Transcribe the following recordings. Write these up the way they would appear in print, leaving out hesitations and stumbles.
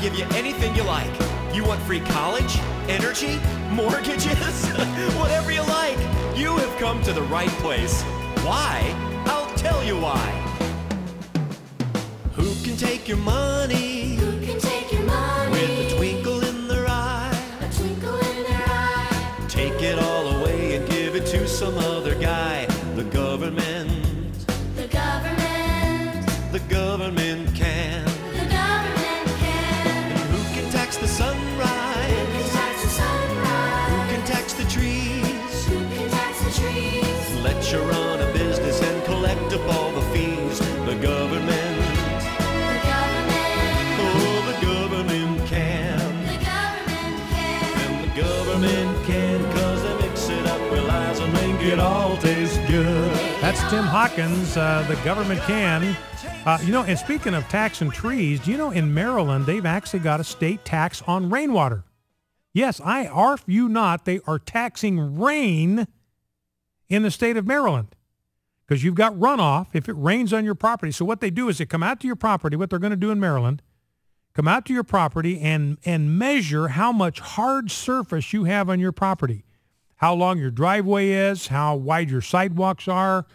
give you anything you like. You want free college, energy, mortgages, whatever you like. You have come to the right place. Why? I'll tell you why. Who can take your money? Who can take your money? With a twinkle in their eye. A twinkle in their eye. Take it all away and give it to some other guy. The government. The government. The government can. The government can. And who can tax the sunrise? Who can tax the sunrise? Who can tax the trees? Who can tax the trees? Let you run a business and collect up all the fees. The government. The government. Oh, the government can. The government can. And the government can, 'cause they mix it up with lies and make it all taste good. That's Tim Hawkins. The government can. And speaking of taxing trees, do you know in Maryland they've actually got a state tax on rainwater? Yes, I arf you not, they are taxing rain in the state of Maryland because you've got runoff if it rains on your property. So what they do is they come out to your property, what they're going to do in Maryland, come out to your property and measure how much hard surface you have on your property, how long your driveway is, how wide your sidewalks are,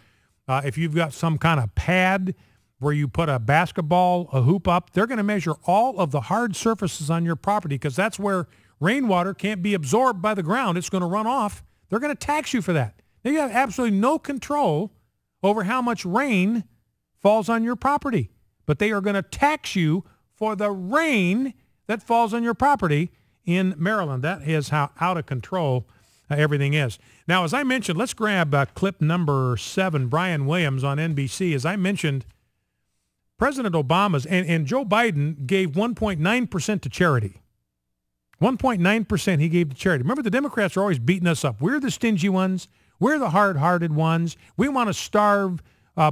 if you've got some kind of pad where you put a hoop up, they're going to measure all of the hard surfaces on your property because that's where rainwater can't be absorbed by the ground. It's going to run off. They're going to tax you for that. Now, you have absolutely no control over how much rain falls on your property, but they are going to tax you for the rain that falls on your property in Maryland. That is how out of control everything is. Now, as I mentioned, let's grab clip number 7, Brian Williams on NBC. As I mentioned, President Obama's and Joe Biden gave 1.9% to charity. 1.9% he gave to charity. Remember, the Democrats are always beating us up. We're the stingy ones. We're the hard-hearted ones. We want to starve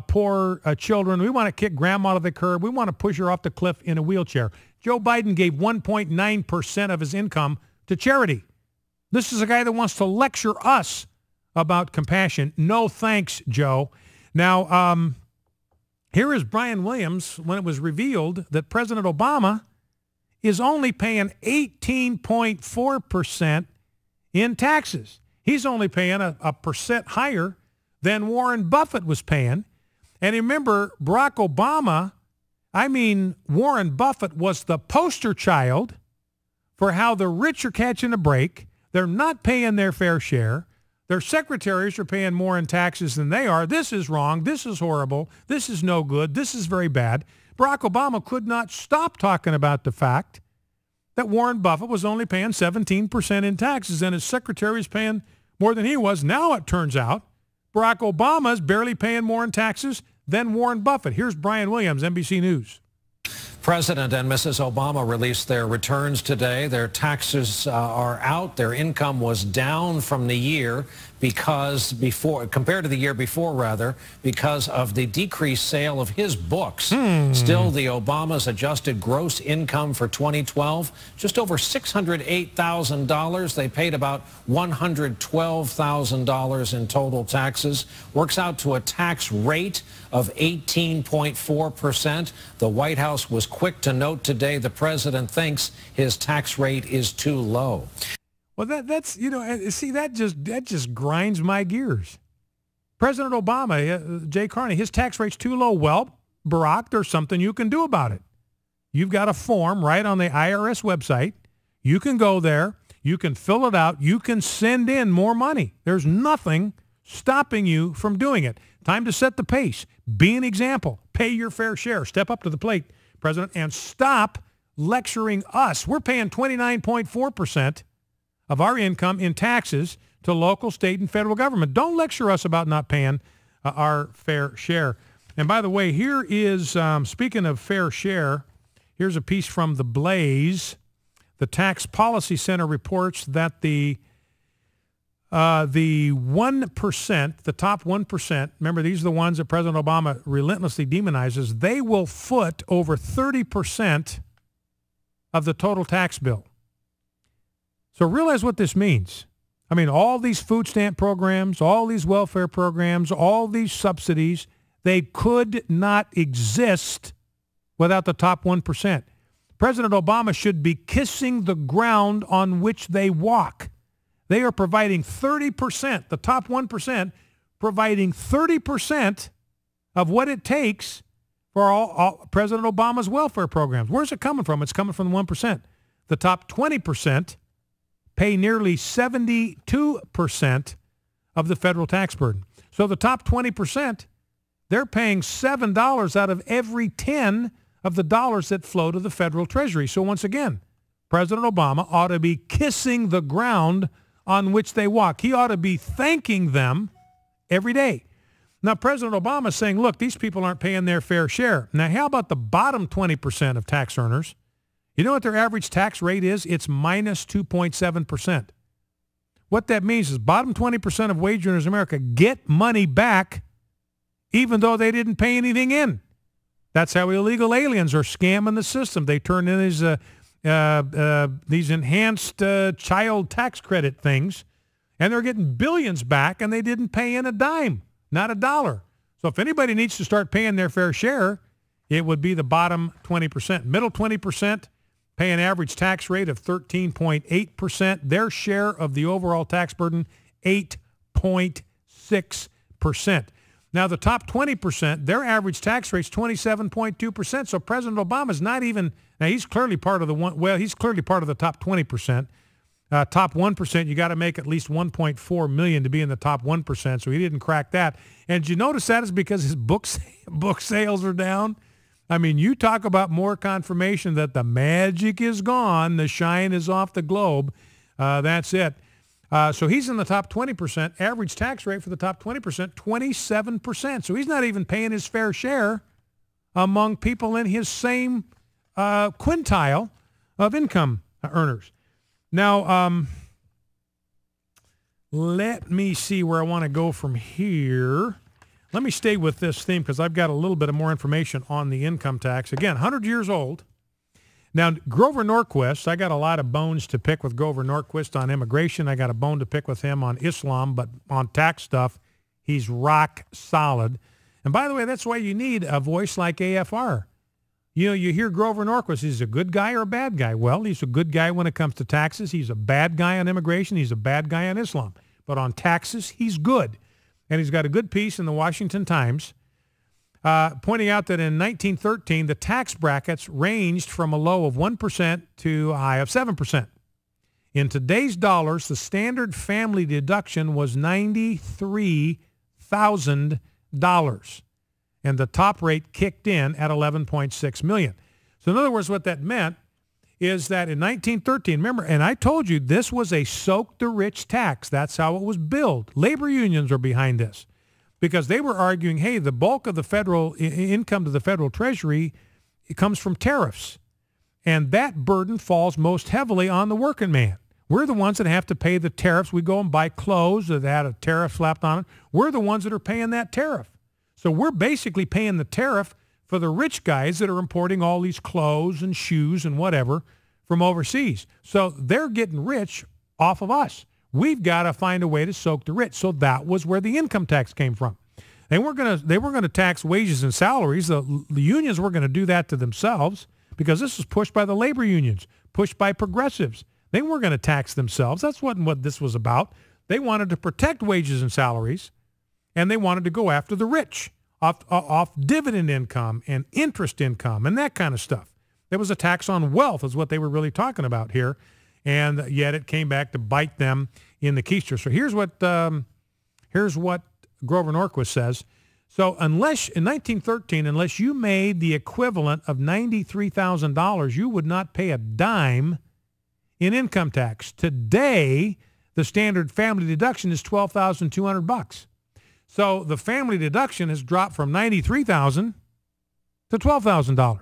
poor children. We want to kick grandma to the curb. We want to push her off the cliff in a wheelchair. Joe Biden gave 1.9% of his income to charity. This is a guy that wants to lecture us about compassion. No thanks, Joe. Now, here is Brian Williams when it was revealed that President Obama is only paying 18.4% in taxes. He's only paying a percent higher than Warren Buffett was paying. And remember, Warren Buffett was the poster child for how the rich are catching a break. They're not paying their fair share. Their secretaries are paying more in taxes than they are. This is wrong. This is horrible. This is no good. This is very bad. Barack Obama could not stop talking about the fact that Warren Buffett was only paying 17% in taxes and his secretary is paying more than he was. Now it turns out Barack Obama is barely paying more in taxes than Warren Buffett. Here's Brian Williams, NBC News. President and Mrs. Obama released their returns today. Their taxes are out. Their income was down from the year compared to the year before, because of the decreased sale of his books. Still, the Obamas adjusted gross income for 2012, just over $608,000. They paid about $112,000 in total taxes. Works out to a tax rate of 18.4%. The White House was quick to note today the president thinks his tax rate is too low. Well, that's that just grinds my gears. President Obama, Jay Carney, his tax rate's too low. Well, Barack, there's something you can do about it. You've got a form right on the IRS website. You can go there. You can fill it out. You can send in more money. There's nothing stopping you from doing it. Time to set the pace. Be an example. Pay your fair share. Step up to the plate, President, and stop lecturing us. We're paying 29.4% of our income in taxes to local, state, and federal government. Don't lecture us about not paying our fair share. And by the way, here is, speaking of fair share, here's a piece from The Blaze. The Tax Policy Center reports that the 1%, the top 1%, remember these are the ones that President Obama relentlessly demonizes, they will foot over 30% of the total tax bill. So realize what this means. I mean, all these food stamp programs, all these welfare programs, all these subsidies, they could not exist without the top 1%. President Obama should be kissing the ground on which they walk. They are providing 30%, the top 1%, providing 30% of what it takes for all President Obama's welfare programs. Where's it coming from? It's coming from the 1%. The top 20% pay nearly 72% of the federal tax burden. So the top 20%, they're paying $7 out of every 10 of the dollars that flow to the federal treasury. So once again, President Obama ought to be kissing the ground on which they walk. He ought to be thanking them every day. Now, President Obama is saying, look, these people aren't paying their fair share. Now, how about the bottom 20% of tax earners? You know what their average tax rate is? It's minus 2.7%. What that means is bottom 20% of wage earners in America get money back even though they didn't pay anything in. That's how illegal aliens are scamming the system. They turn in these enhanced child tax credit things, and they're getting billions back, and they didn't pay in a dime, not a dollar. So if anybody needs to start paying their fair share, it would be the bottom 20%. Middle 20% pay an average tax rate of 13.8%. Their share of the overall tax burden, 8.6%. Now, the top 20%, their average tax rate is 27.2%. So President Obama's not even, now he's clearly part of he's clearly part of the top 20%. Top 1%, you got to make at least $1.4 million to be in the top 1%. So he didn't crack that. And did you notice that is because his book sales are down? I mean, you talk about more confirmation that the magic is gone, the shine is off the globe. That's it. So he's in the top 20%. Average tax rate for the top 20%, 27%. So he's not even paying his fair share among people in his same quintile of income earners. Now, let me see where I want to go from here. Let me stay with this theme because I've got a little bit of more information on the income tax. Again, 100 years old. Now, Grover Norquist, I got a lot of bones to pick with Grover Norquist on immigration. I got a bone to pick with him on Islam, but on tax stuff, he's rock solid. And by the way, that's why you need a voice like AFR. You know, you hear Grover Norquist, is he a good guy or a bad guy? Well, he's a good guy when it comes to taxes. He's a bad guy on immigration. He's a bad guy on Islam. But on taxes, he's good. And he's got a good piece in the Washington Times pointing out that in 1913, the tax brackets ranged from a low of 1% to a high of 7%. In today's dollars, the standard family deduction was $93,000. And the top rate kicked in at $11.6 million. So in other words, what that meant is that in 1913, remember, and I told you this was a soak the rich tax. That's how it was billed. Labor unions are behind this because they were arguing, hey, the bulk of the federal income to the federal treasury, it comes from tariffs. And that burden falls most heavily on the working man. We're the ones that have to pay the tariffs. We go and buy clothes that had a tariff slapped on it. We're the ones that are paying that tariff. So we're basically paying the tariff for the rich guys that are importing all these clothes and shoes and whatever from overseas. So they're getting rich off of us. We've got to find a way to soak the rich. So that was where the income tax came from. They were going to tax wages and salaries. The unions were going to do that to themselves because this was pushed by the labor unions, pushed by progressives. They weren't going to tax themselves. That's what this was about. They wanted to protect wages and salaries, and they wanted to go after the rich off dividend income and interest income and that kind of stuff. There was a tax on wealth is what they were really talking about here, and yet it came back to bite them in the keister. So here's what Grover Norquist says. So in 1913, unless you made the equivalent of $93,000, you would not pay a dime in income tax. Today, the standard family deduction is $12,200. So the family deduction has dropped from $93,000 to $12,000.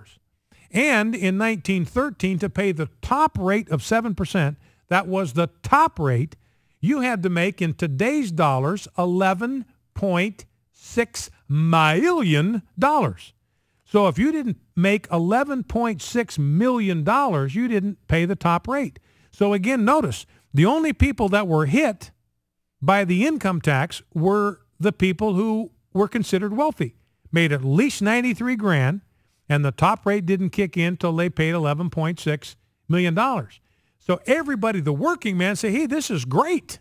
And in 1913, to pay the top rate of 7%, that was the top rate, you had to make in today's dollars $11.6 million. So if you didn't make $11.6 million, you didn't pay the top rate. So again, notice, the only people that were hit by the income tax were the people who were considered wealthy, made at least $93,000, And the top rate didn't kick in till they paid $11.6 million. So everybody, the working man, say, hey, this is great.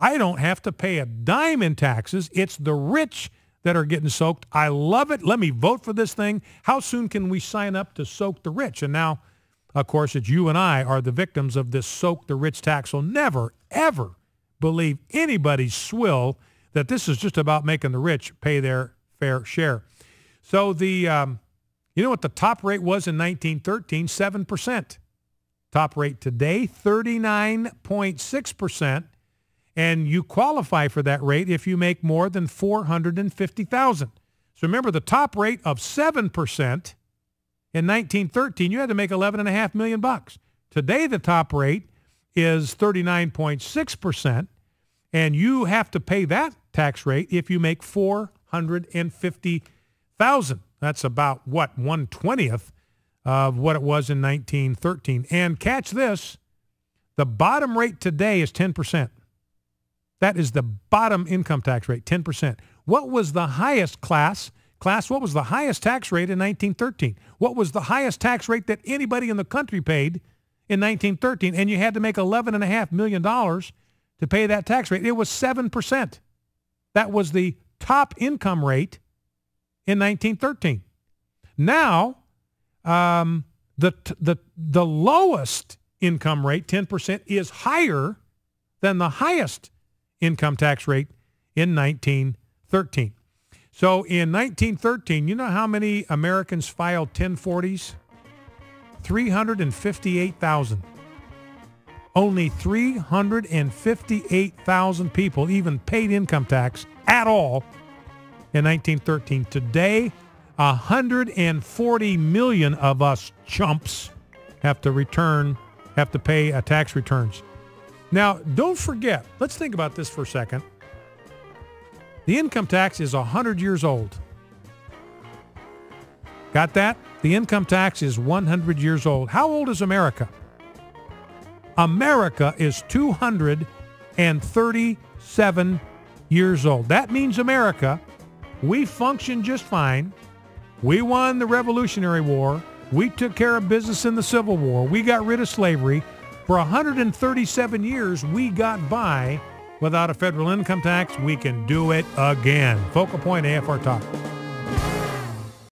I don't have to pay a dime in taxes. It's the rich that are getting soaked. I love it. Let me vote for this thing. How soon can we sign up to soak the rich? And now, of course, it's you and I are the victims of this soak the rich tax. So never, ever believe anybody's swill that this is just about making the rich pay their fair share. So you know what the top rate was in 1913? 7%. Top rate today, 39.6%. And you qualify for that rate if you make more than $450,000. So remember, the top rate of 7% in 1913, you had to make $11.5 million. Today, the top rate is 39.6%, and you have to pay that tax rate if you make $450,000. That's about, what, 1/20th of what it was in 1913. And catch this, the bottom rate today is 10%. That is the bottom income tax rate, 10%. What was the highest class, what was the highest tax rate in 1913? What was the highest tax rate that anybody in the country paid in 1913? And you had to make $11.5 million to pay that tax rate. It was 7%. That was the top income rate in 1913. Now, the lowest income rate, 10%, is higher than the highest income tax rate in 1913. So in 1913, you know how many Americans filed 1040s? 358,000. Only 358,000 people even paid income tax at all in 1913. Today, 140 million of us chumps have to pay tax returns. Now, don't forget, let's think about this for a second. The income tax is 100 years old. Got that? The income tax is 100 years old. How old is America? America is 237 years old. That means America, we function just fine. We won the Revolutionary War. We took care of business in the Civil War. We got rid of slavery. For 137 years, we got by without a federal income tax. We can do it again. Focal Point AFR Talk.